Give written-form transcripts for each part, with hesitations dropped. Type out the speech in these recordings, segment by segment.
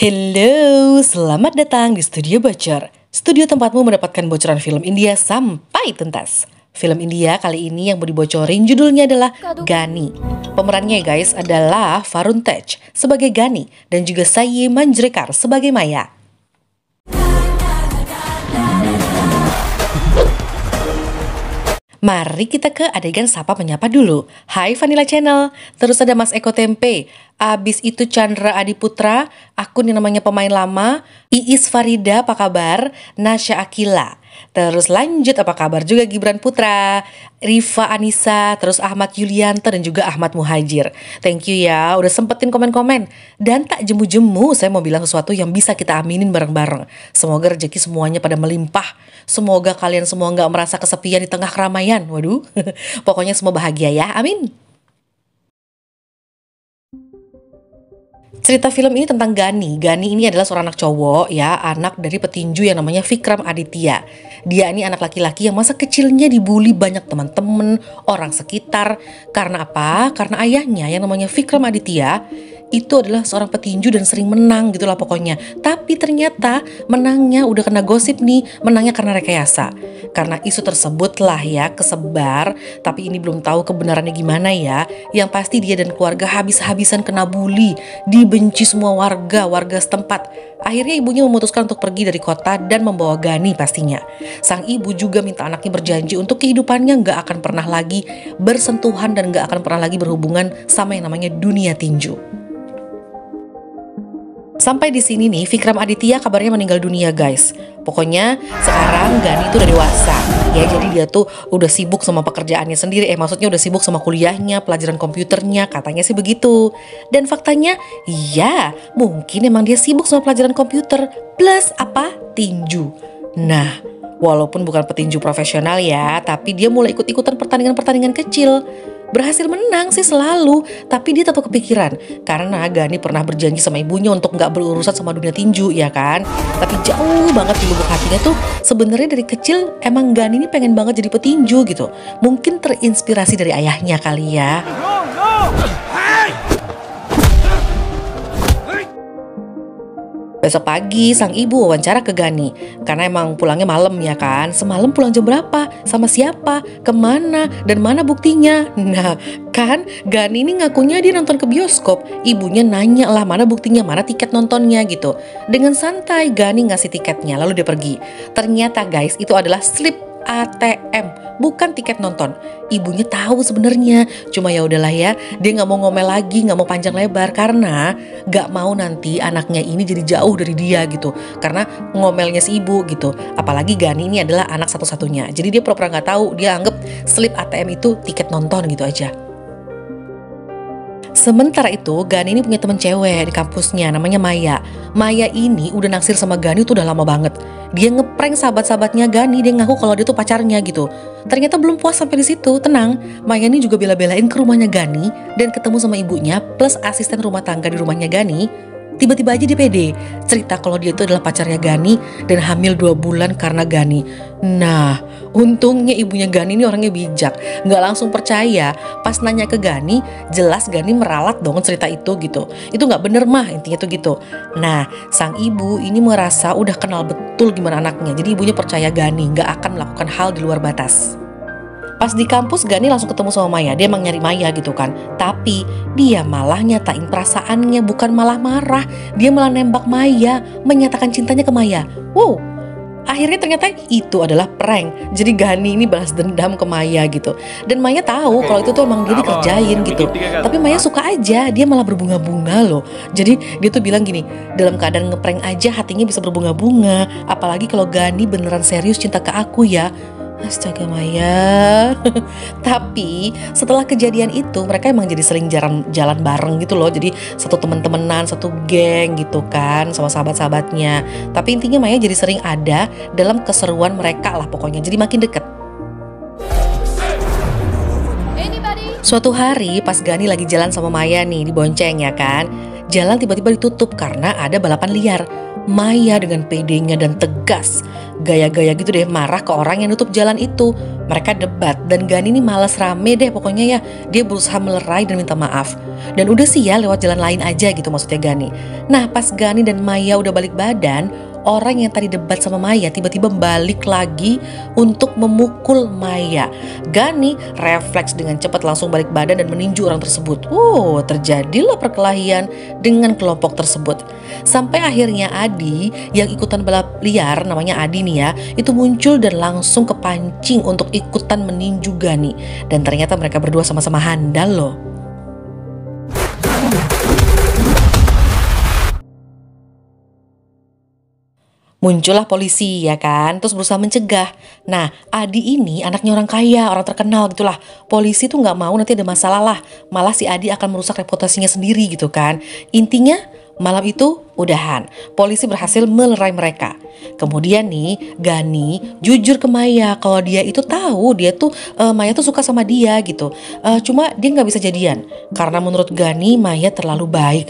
Hello, selamat datang di Studio Bocor. Studio tempatmu mendapatkan bocoran film India sampai tuntas. Film India kali ini yang mau dibocorin judulnya adalah Gani. Pemerannya guys adalah Varun Tej sebagai Gani dan juga Sayi Manjrekar sebagai Maya. Mari kita ke adegan sapa menyapa dulu. Hai Vanilla Channel. Terus ada Mas Eko Tempe. Abis itu Chandra Adiputra, akun yang namanya pemain lama. Iis Farida, apa kabar? Nasya Akila. Terus lanjut, apa kabar juga Gibran Putra, Rifa Anissa, terus Ahmad Yulianto dan juga Ahmad Muhajir. Thank you ya, udah sempetin komen-komen. Dan tak jemu-jemu, saya mau bilang sesuatu yang bisa kita aminin bareng-bareng. Semoga rezeki semuanya pada melimpah. Semoga kalian semua gak merasa kesepian di tengah keramaian. Waduh, pokoknya semua bahagia ya, amin. Cerita film ini tentang Gani. Gani ini adalah seorang anak cowok ya, anak dari petinju yang namanya Vikram Aditya. Dia ini anak laki-laki yang masa kecilnya dibully banyak teman-teman, orang sekitar. Karena apa? Karena ayahnya yang namanya Vikram Aditya itu adalah seorang petinju dan sering menang gitulah pokoknya. Tapi ternyata menangnya udah kena gosip nih, menangnya karena rekayasa. Karena isu tersebut lah ya kesebar, tapi ini belum tahu kebenarannya gimana ya. Yang pasti dia dan keluarga habis-habisan kena bully, dibenci semua warga setempat. Akhirnya ibunya memutuskan untuk pergi dari kota dan membawa Gani pastinya. Sang ibu juga minta anaknya berjanji untuk kehidupannya gak akan pernah lagi bersentuhan dan gak akan pernah lagi berhubungan sama yang namanya dunia tinju. Sampai di sini nih, Vikram Aditya kabarnya meninggal dunia guys. Pokoknya sekarang Gani itu udah dewasa. Ya jadi dia tuh udah sibuk sama pekerjaannya sendiri. Maksudnya udah sibuk sama kuliahnya, pelajaran komputernya, katanya sih begitu. Dan faktanya, iya mungkin emang dia sibuk sama pelajaran komputer. Plus apa? Tinju. Nah, walaupun bukan petinju profesional ya, tapi dia mulai ikut-ikutan pertandingan-pertandingan kecil. Berhasil menang sih selalu, tapi dia tetap kepikiran karena Gani pernah berjanji sama ibunya untuk gak berurusan sama dunia tinju ya kan. Tapi jauh banget di lubuk hatinya tuh sebenarnya dari kecil emang Gani ini pengen banget jadi petinju gitu. Mungkin terinspirasi dari ayahnya kali ya. Besok pagi sang ibu wawancara ke Gani. Karena emang pulangnya malam ya kan. Semalam pulang jam berapa? Sama siapa? Kemana? Dan mana buktinya? Nah kan Gani ini ngakunya dia nonton ke bioskop. Ibunya nanya lah mana buktinya, mana tiket nontonnya gitu. Dengan santai Gani ngasih tiketnya lalu dia pergi. Ternyata guys itu adalah slip ATM, bukan tiket nonton. Ibunya tahu sebenarnya, cuma ya udahlah ya, dia nggak mau ngomel lagi, nggak mau panjang lebar karena nggak mau nanti anaknya ini jadi jauh dari dia gitu. Karena ngomelnya si ibu gitu. Apalagi Gani ini adalah anak satu-satunya, jadi dia pura-pura nggak tahu. Dia anggap slip ATM itu tiket nonton gitu aja. Sementara itu, Gani ini punya teman cewek di kampusnya, namanya Maya. Maya ini udah naksir sama Gani tuh udah lama banget. Dia ngeprank sahabat-sahabatnya Gani, dia ngaku kalau dia tuh pacarnya gitu. Ternyata belum puas sampai di situ, tenang. Maya ini juga bela-belain ke rumahnya Gani dan ketemu sama ibunya plus asisten rumah tangga di rumahnya Gani. Tiba-tiba aja dia pede cerita kalau dia itu adalah pacarnya Gani dan hamil 2 bulan karena Gani. Nah, untungnya ibunya Gani ini orangnya bijak, nggak langsung percaya. Pas nanya ke Gani, jelas Gani meralat dong cerita itu gitu. Itu nggak bener mah, intinya tuh gitu. Nah, sang ibu ini merasa udah kenal betul gimana anaknya. Jadi ibunya percaya Gani nggak akan melakukan hal di luar batas. Pas di kampus Gani langsung ketemu sama Maya. Dia emang nyari Maya gitu kan. Tapi dia malah nyatain perasaannya, bukan malah marah. Dia malah nembak Maya, menyatakan cintanya ke Maya. Wow, akhirnya ternyata itu adalah prank. Jadi Gani ini balas dendam ke Maya gitu. Dan Maya tahu kalau itu tuh emang dia dikerjain gitu. Tapi Maya suka aja, dia malah berbunga-bunga loh. Jadi dia tuh bilang gini, dalam keadaan ngeprank aja hatinya bisa berbunga-bunga. Apalagi kalau Gani beneran serius cinta ke aku ya. Astaga Maya. Tapi setelah kejadian itu mereka emang jadi sering jalan bareng gitu loh. Jadi satu temen-temenan, satu geng gitu kan sama sahabat-sahabatnya. Tapi intinya Maya jadi sering ada dalam keseruan mereka lah pokoknya. Jadi makin deket. Suatu hari pas Gani lagi jalan sama Maya nih dibonceng ya kan. jalan tiba-tiba ditutup karena ada balapan liar. Maya dengan pedenya dan tegas, gaya-gaya gitu deh, marah ke orang yang nutup jalan itu. Mereka debat dan Gani ini malas, rame deh pokoknya ya. Dia berusaha melerai dan minta maaf. Dan udah sih ya, lewat jalan lain aja gitu maksudnya Gani. Nah pas Gani dan Maya udah balik badan, orang yang tadi debat sama Maya tiba-tiba balik lagi untuk memukul Maya. Gani refleks dengan cepat langsung balik badan dan meninju orang tersebut. Terjadilah perkelahian dengan kelompok tersebut. Sampai akhirnya Adi yang ikutan balap liar, namanya Adi nih ya, itu muncul dan langsung kepancing untuk ikutan meninju Gani. Dan ternyata mereka berdua sama-sama handal loh. Muncullah polisi ya kan, terus berusaha mencegah. Nah Adi ini anaknya orang kaya, orang terkenal gitulah. Polisi tuh gak mau nanti ada masalah lah, malah si Adi akan merusak reputasinya sendiri gitu kan. Intinya malam itu udahan, polisi berhasil melerai mereka. Kemudian nih Gani jujur ke Maya kalau dia itu tahu dia tuh Maya tuh suka sama dia gitu. Cuma dia gak bisa jadian karena menurut Gani Maya terlalu baik.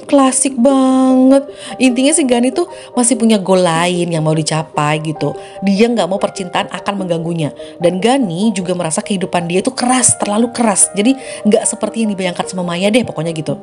Klasik banget. Intinya si Gani tuh masih punya goal lain yang mau dicapai gitu. Dia gak mau percintaan akan mengganggunya. Dan Gani juga merasa kehidupan dia itu keras, terlalu keras. Jadi gak seperti yang dibayangkan sama Maya deh pokoknya gitu.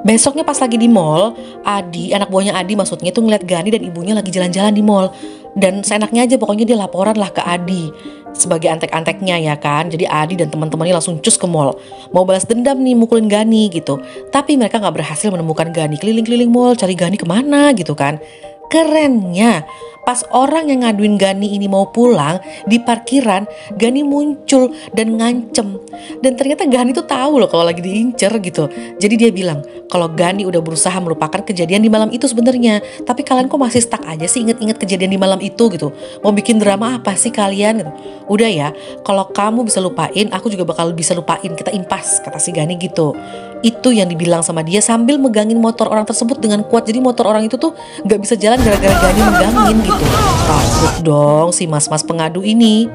Besoknya pas lagi di mall, Adi, anak buahnya Adi maksudnya itu ngeliat Gani dan ibunya lagi jalan-jalan di mall. Dan seenaknya aja pokoknya dia laporan lah ke Adi sebagai antek-anteknya ya kan. Jadi Adi dan teman-temannya langsung cus ke mall, mau balas dendam nih, mukulin Gani gitu. Tapi mereka gak berhasil menemukan Gani, keliling-keliling mall cari Gani kemana gitu kan. Kerennya pas orang yang ngaduin Gani ini mau pulang, di parkiran Gani muncul dan ngancem. Dan ternyata Gani tuh tahu loh kalau lagi diincer gitu. Jadi dia bilang kalau Gani udah berusaha melupakan kejadian di malam itu sebenarnya, tapi kalian kok masih stuck aja sih inget-inget kejadian di malam itu gitu. Mau bikin drama apa sih kalian gitu. Udah ya, kalau kamu bisa lupain, aku juga bakal bisa lupain, kita impas, kata si Gani gitu. Itu yang dibilang sama dia sambil megangin motor orang tersebut dengan kuat. Jadi motor orang itu tuh gak bisa jalan gara-gara Gani megangin gitu. Takut dong si mas-mas pengadu ini.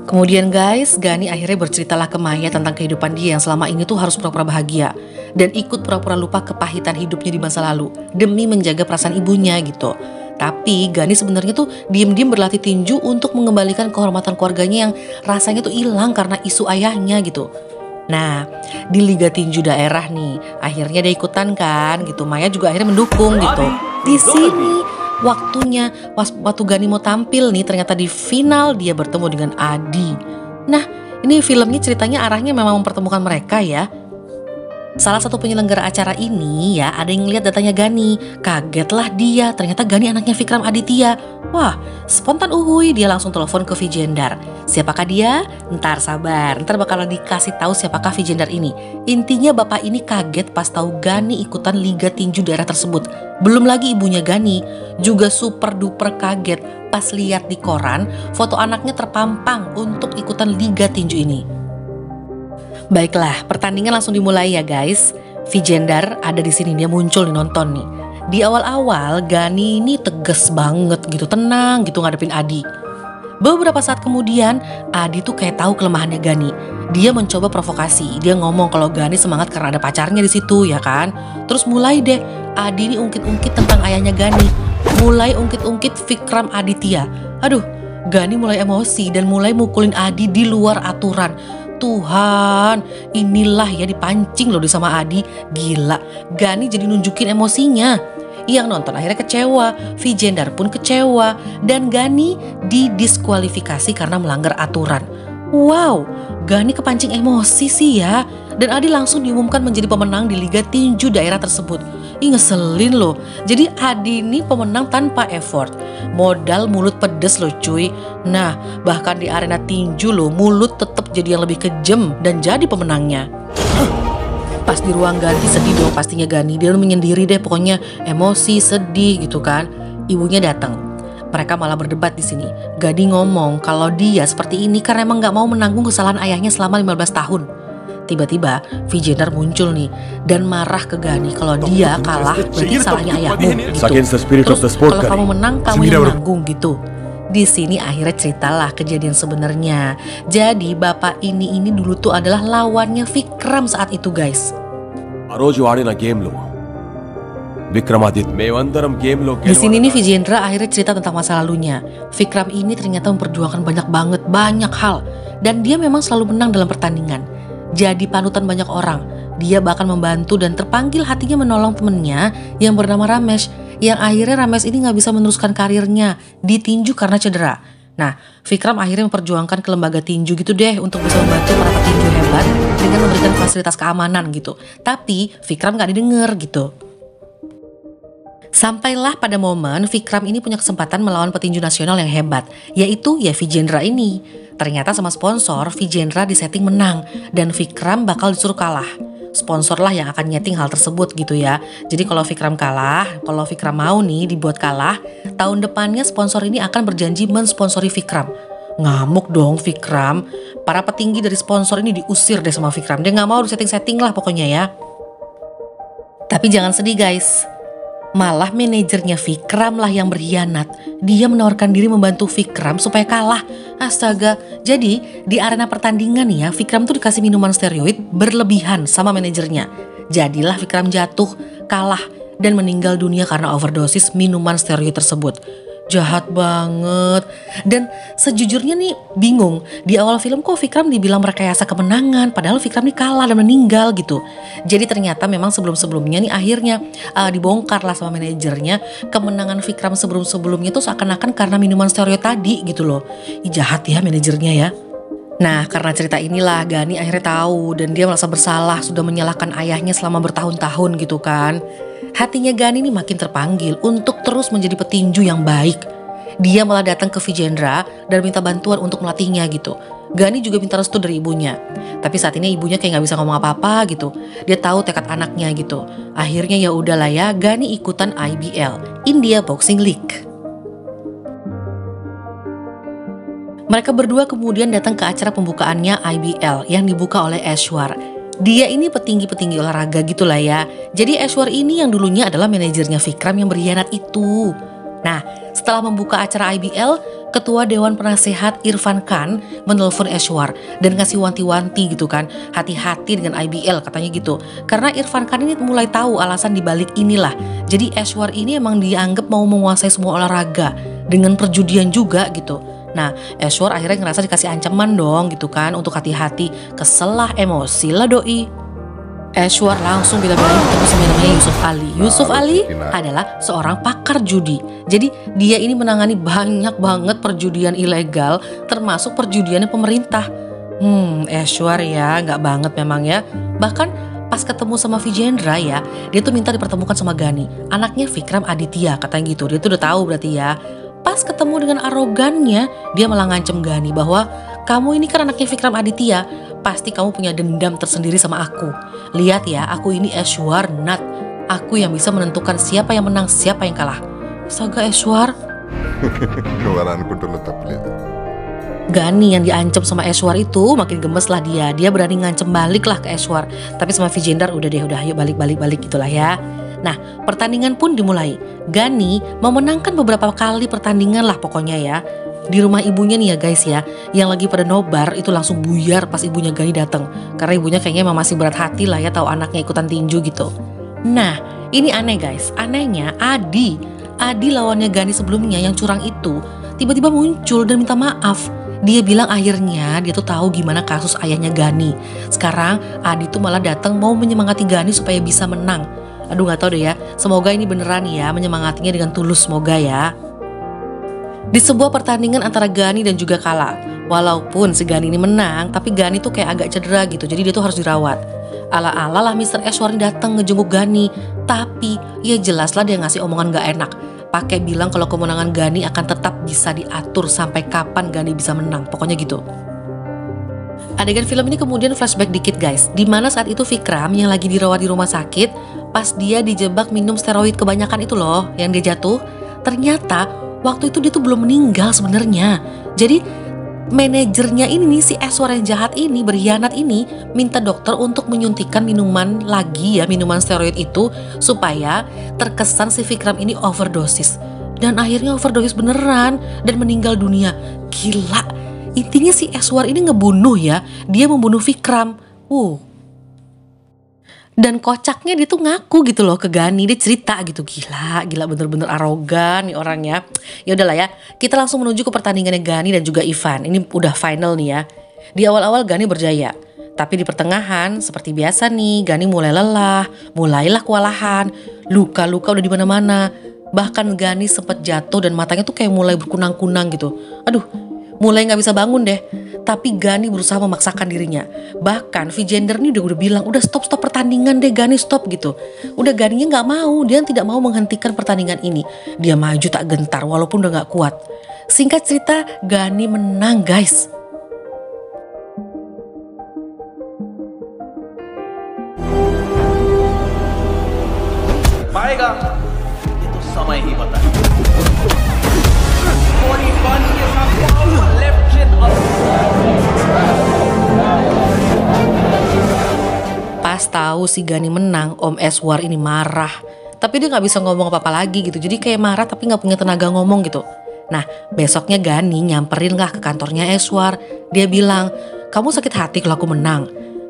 Kemudian guys, Gani akhirnya berceritalah ke Maya tentang kehidupan dia yang selama ini tuh harus pura-pura bahagia dan ikut pura-pura lupa kepahitan hidupnya di masa lalu demi menjaga perasaan ibunya gitu. Tapi Gani sebenarnya tuh diem-diem berlatih tinju untuk mengembalikan kehormatan keluarganya yang rasanya tuh hilang karena isu ayahnya gitu. Nah di Liga Tinju daerah nih akhirnya dia ikutan kan gitu. Maya juga akhirnya mendukung gitu. Di sini waktunya waktu Gani mau tampil nih, ternyata di final dia bertemu dengan Adi. Nah ini filmnya ceritanya arahnya memang mempertemukan mereka ya. Salah satu penyelenggara acara ini ya ada yang ngeliat datanya Gani. Kagetlah dia, ternyata Gani anaknya Vikram Aditya. Wah spontan uhuy dia langsung telepon ke Vijendar. Siapakah dia? Ntar sabar, ntar bakalan dikasih tahu siapakah Vijendar ini. Intinya bapak ini kaget pas tahu Gani ikutan Liga Tinju daerah tersebut. Belum lagi ibunya Gani juga super duper kaget pas lihat di koran foto anaknya terpampang untuk ikutan Liga Tinju ini. Baiklah, pertandingan langsung dimulai ya guys. Vijendar ada di sini, dia muncul nih nonton nih. Di awal-awal Gani ini tegas banget gitu, tenang gitu ngadepin Adi. Beberapa saat kemudian Adi tuh kayak tahu kelemahannya Gani. Dia mencoba provokasi, dia ngomong kalau Gani semangat karena ada pacarnya di situ ya kan. Terus mulai deh Adi ini ungkit-ungkit tentang ayahnya Gani, mulai ungkit-ungkit Vikram Aditya. Aduh, Gani mulai emosi dan mulai mukulin Adi di luar aturan. Tuhan, inilah ya dipancing loh sama Adi. Gila, Gani jadi nunjukin emosinya. Yang nonton akhirnya kecewa, Vijendar pun kecewa, dan Gani didiskualifikasi karena melanggar aturan. Wow, Gani kepancing emosi sih ya. Dan Adi langsung diumumkan menjadi pemenang di Liga Tinju daerah tersebut. Ih ngeselin loh. Jadi Adi ini pemenang tanpa effort. Modal mulut pedes loh cuy. Nah bahkan di arena tinju loh, mulut tetap jadi yang lebih kejam dan jadi pemenangnya. Pas di ruang ganti sedih dong pastinya Gani. Dia menyendiri deh pokoknya, emosi, sedih gitu kan. Ibunya datang. Mereka malah berdebat di sini. Gani ngomong kalau dia seperti ini karena emang gak mau menanggung kesalahan ayahnya selama 15 tahun. Tiba-tiba Vijendar muncul nih dan marah ke Gani kalau dia kalah berarti salahnya ayahmu gitu. Terus kalau kamu menang kamu yang nanggung gitu. Di sini akhirnya ceritalah kejadian sebenarnya. Jadi bapak ini dulu tuh adalah lawannya Vikram saat itu guys. రోజు ఆడిన గేమ్లో విక్రమాదిత్య మేమందరం గేమ్లో di sini nih Vijendra akhirnya cerita tentang masa lalunya. Vikram ini ternyata memperjuangkan banyak hal, dan dia memang selalu menang dalam pertandingan. Jadi panutan banyak orang. Dia bahkan membantu dan terpanggil hatinya menolong temennya yang bernama Ramesh, yang akhirnya Ramesh ini nggak bisa meneruskan karirnya, ditinju karena cedera. Nah, Vikram akhirnya memperjuangkan ke lembaga tinju gitu deh untuk bisa membantu para petinju hebat dengan memberikan fasilitas keamanan gitu. Tapi Vikram nggak didengar gitu. Sampailah pada momen Vikram ini punya kesempatan melawan petinju nasional yang hebat, yaitu ya Vijendra ini. Ternyata sama sponsor, Vijendra disetting menang dan Vikram bakal disuruh kalah. Sponsor lah yang akan nyeting hal tersebut gitu ya. Jadi kalau Vikram kalah, kalau Vikram mau nih dibuat kalah, tahun depannya sponsor ini akan berjanji mensponsori Vikram. Ngamuk dong Vikram. Para petinggi dari sponsor ini diusir deh sama Vikram. Dia gak mau setting-setting lah pokoknya ya. Tapi jangan sedih guys. Malah manajernya Vikram lah yang berkhianat. Dia menawarkan diri membantu Vikram supaya kalah. Astaga, jadi di arena pertandingan nih ya, Vikram tuh dikasih minuman steroid berlebihan sama manajernya. Jadilah Vikram jatuh, kalah, dan meninggal dunia karena overdosis minuman steroid tersebut. Jahat banget. Dan sejujurnya nih bingung, di awal film kok Vikram dibilang merekayasa kemenangan, padahal Vikram nih kalah dan meninggal gitu. Jadi ternyata memang sebelum-sebelumnya nih akhirnya dibongkar lah sama manajernya, kemenangan Vikram sebelum-sebelumnya tuh seakan-akan karena minuman steroid tadi gitu loh. Jahat ya manajernya ya. Nah, karena cerita inilah Gani akhirnya tahu dan dia merasa bersalah sudah menyalahkan ayahnya selama bertahun-tahun gitu kan. Hatinya Gani ini makin terpanggil untuk terus menjadi petinju yang baik. Dia malah datang ke Vijendra dan minta bantuan untuk melatihnya gitu. Gani juga minta restu dari ibunya. Tapi saat ini ibunya kayak gak bisa ngomong apa-apa gitu. Dia tahu tekad anaknya gitu. Akhirnya ya udahlah ya, Gani ikutan IBL, India Boxing League. Mereka berdua kemudian datang ke acara pembukaannya IBL yang dibuka oleh Eshwar. Dia ini petinggi-petinggi olahraga gitulah ya. Jadi Eshwar ini yang dulunya adalah manajernya Vikram yang berkhianat itu. Nah, setelah membuka acara IBL, Ketua Dewan Penasehat Irfan Khan menelpon Eshwar dan ngasih wanti-wanti gitu kan. Hati-hati dengan IBL katanya gitu. Karena Irfan Khan ini mulai tahu alasan dibalik inilah. Jadi Eshwar ini emang dianggap mau menguasai semua olahraga dengan perjudian juga gitu. Nah, Eshwar akhirnya ngerasa dikasih ancaman dong gitu kan untuk hati-hati. Kesel lah, emosi lah doi. Eshwar langsung bilang-bilang ketemu sama namanya Yusuf Ali. Yusuf Ali adalah seorang pakar judi. Jadi dia ini menangani banyak banget perjudian ilegal, termasuk perjudiannya pemerintah. Eshwar ya, nggak banget memang ya. Bahkan pas ketemu sama Vijendra ya, dia tuh minta dipertemukan sama Gani, anaknya Vikram Aditya katanya gitu. Dia tuh udah tahu berarti ya. Pas ketemu dengan arogannya, dia malah ngancem Gani bahwa kamu ini kan anaknya Vikram Aditya, pasti kamu punya dendam tersendiri sama aku. Lihat ya, aku ini Eshwar Nat. Aku yang bisa menentukan siapa yang menang, siapa yang kalah. Astaga Eshwar. Gani yang diancam sama Eshwar itu makin gemes lah dia. Dia berani ngancem balik lah ke Eshwar. Tapi sama Vijendra udah deh, udah yuk balik gitulah ya. Nah, pertandingan pun dimulai. Gani memenangkan beberapa kali pertandingan lah pokoknya ya. Di rumah ibunya nih ya guys ya, yang lagi pada nobar itu langsung buyar pas ibunya Gani datang. Karena ibunya kayaknya emang masih berat hati lah ya tahu anaknya ikutan tinju gitu. Nah, ini aneh guys. Anehnya Adi lawannya Gani sebelumnya yang curang itu tiba-tiba muncul dan minta maaf. Dia bilang akhirnya dia tuh tahu gimana kasus ayahnya Gani. Sekarang Adi tuh malah datang mau menyemangati Gani supaya bisa menang. Aduh gak tahu deh ya, semoga ini beneran ya, menyemangatinya dengan tulus, semoga ya. Di sebuah pertandingan antara Gani dan juga Kala, walaupun si Gani ini menang, tapi Gani tuh kayak agak cedera gitu, jadi dia tuh harus dirawat. Ala-ala lah Mr. Eshwar datang ngejenguk Gani, tapi ya jelaslah dia ngasih omongan gak enak. Pakai bilang kalau kemenangan Gani akan tetap bisa diatur sampai kapan Gani bisa menang, pokoknya gitu. Adegan film ini kemudian flashback dikit guys, dimana saat itu Vikram yang lagi dirawat di rumah sakit, pas dia dijebak minum steroid kebanyakan itu loh, yang dia jatuh, ternyata waktu itu dia tuh belum meninggal sebenarnya. Jadi manajernya ini nih, si Eshwar yang jahat ini, berkhianat ini, minta dokter untuk menyuntikkan minuman lagi ya, minuman steroid itu, supaya terkesan si Vikram ini overdosis. Dan akhirnya overdosis beneran dan meninggal dunia. Gila. Intinya si Eshwar ini ngebunuh ya, dia membunuh Vikram. Dan kocaknya dia tuh ngaku gitu loh ke Gani, dia cerita gitu, gila bener-bener arogan nih orangnya. Ya udahlah ya, kita langsung menuju ke pertandingannya Gani dan juga Ivan. Ini udah final nih ya. Di awal-awal Gani berjaya, tapi di pertengahan seperti biasa nih Gani mulai lelah, mulailah kewalahan, luka-luka udah di mana-mana. Bahkan Gani sempat jatuh dan matanya tuh kayak mulai berkunang-kunang gitu. Aduh, mulai nggak bisa bangun deh. Tapi Gani berusaha memaksakan dirinya. Bahkan Vijender nih udah bilang, udah stop pertandingan deh Gani, stop gitu. Udah Ganinya nggak mau, dia tidak mau menghentikan pertandingan ini. Dia maju tak gentar walaupun udah nggak kuat. Singkat cerita, Gani menang guys. पाएगा ये तो समय ही बताएगा। और इरफान के साथ लेफ्ट चिन Pas tahu si Gani menang, Om Eswar ini marah. Tapi dia nggak bisa ngomong apa-apa lagi gitu. Jadi kayak marah tapi nggak punya tenaga ngomong gitu. Nah, besoknya Gani nyamperin lah ke kantornya Eswar. Dia bilang, kamu sakit hati kalau aku menang?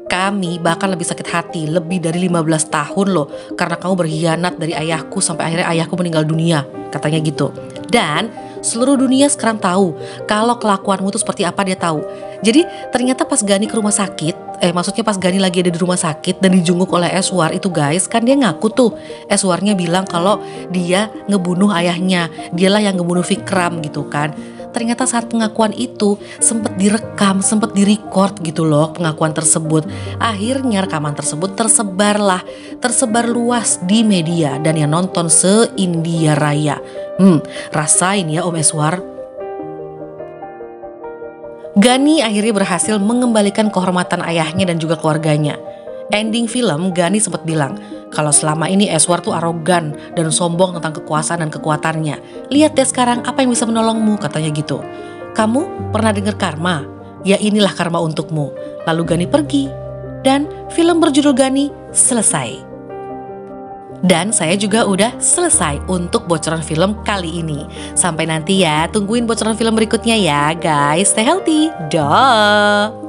Kami bahkan lebih sakit hati, lebih dari 15 tahun loh. Karena kamu berkhianat dari ayahku sampai akhirnya ayahku meninggal dunia. Katanya gitu. Dan seluruh dunia sekarang tahu kalau kelakuanmu itu seperti apa, dia tahu. Jadi ternyata pas Gani ke rumah sakit, maksudnya pas Gani lagi ada di rumah sakit dan dijunguk oleh Eswar itu guys, kan dia ngaku tuh. Eswarnya bilang kalau dia ngebunuh ayahnya, dialah yang ngebunuh Vikram gitu kan. Ternyata saat pengakuan itu sempat direkam, sempat direcord gitu loh pengakuan tersebut. Akhirnya rekaman tersebut tersebar luas di media dan yang nonton se-India Raya. Rasain ya Om Eswar. Gani akhirnya berhasil mengembalikan kehormatan ayahnya dan juga keluarganya. Ending film, Gani sempat bilang kalau selama ini Eswar tuh arogan dan sombong tentang kekuasaan dan kekuatannya. Lihat deh sekarang apa yang bisa menolongmu, katanya gitu. Kamu pernah dengar karma? Ya inilah karma untukmu. Lalu Gani pergi dan film berjudul Gani selesai. Dan saya juga udah selesai untuk bocoran film kali ini. Sampai nanti ya, tungguin bocoran film berikutnya ya guys. Stay healthy, dah.